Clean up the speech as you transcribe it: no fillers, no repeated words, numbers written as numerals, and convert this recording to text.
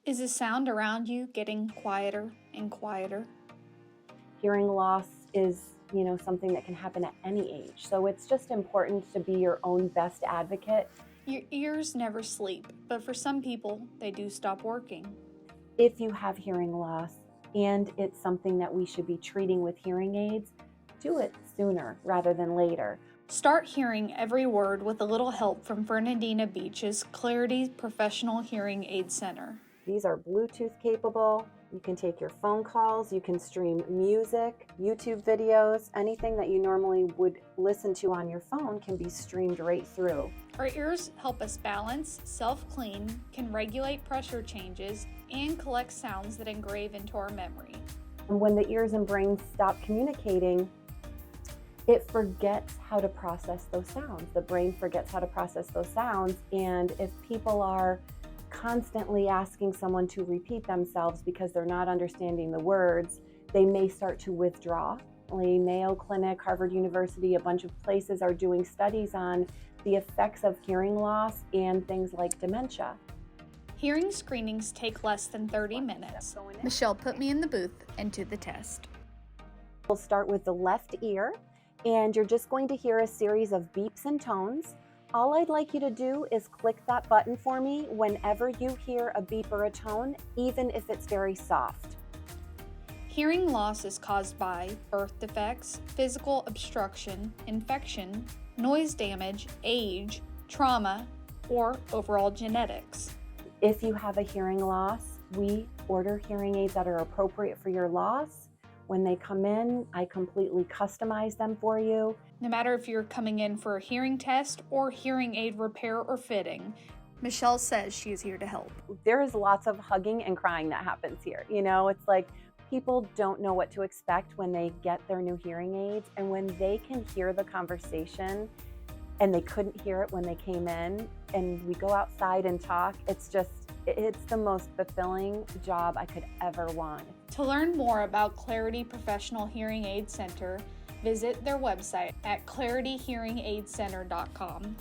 Is the sound around you getting quieter and quieter? Hearing loss is, something that can happen at any age. So it's just important to be your own best advocate. Your ears never sleep, but for some people, they do stop working. If you have hearing loss and it's something that we should be treating with hearing aids, do it sooner rather than later. Start hearing every word with a little help from Fernandina Beach's Clarity Professional Hearing Aid Center. These are Bluetooth capable. You can take your phone calls, you can stream music, YouTube videos, anything that you normally would listen to on your phone can be streamed right through. Our ears help us balance, self-clean, can regulate pressure changes, and collect sounds that engrave into our memory. And when the ears and brain stop communicating, it forgets how to process those sounds. The brain forgets how to process those sounds, and if people are constantly asking someone to repeat themselves because they're not understanding the words, they may start to withdraw. Mayo Clinic, Harvard University, a bunch of places are doing studies on the effects of hearing loss and things like dementia. Hearing screenings take less than 30 minutes. Michelle put me in the booth and to the test. We'll start with the left ear, and you're just going to hear a series of beeps and tones. All I'd like you to do is click that button for me whenever you hear a beep or a tone, even if it's very soft. Hearing loss is caused by birth defects, physical obstruction, infection, noise damage, age, trauma, or overall genetics. If you have a hearing loss, we order hearing aids that are appropriate for your loss. When they come in, I completely customize them for you. No matter if you're coming in for a hearing test or hearing aid repair or fitting, Michelle says she is here to help. There is lots of hugging and crying that happens here. It's like people don't know what to expect when they get their new hearing aids, and when they can hear the conversation and they couldn't hear it when they came in, and we go outside and talk, it's the most fulfilling job I could ever want. To learn more about Clarity Professional Hearing Aid Center, visit their website at clarityhearingaidcenter.com.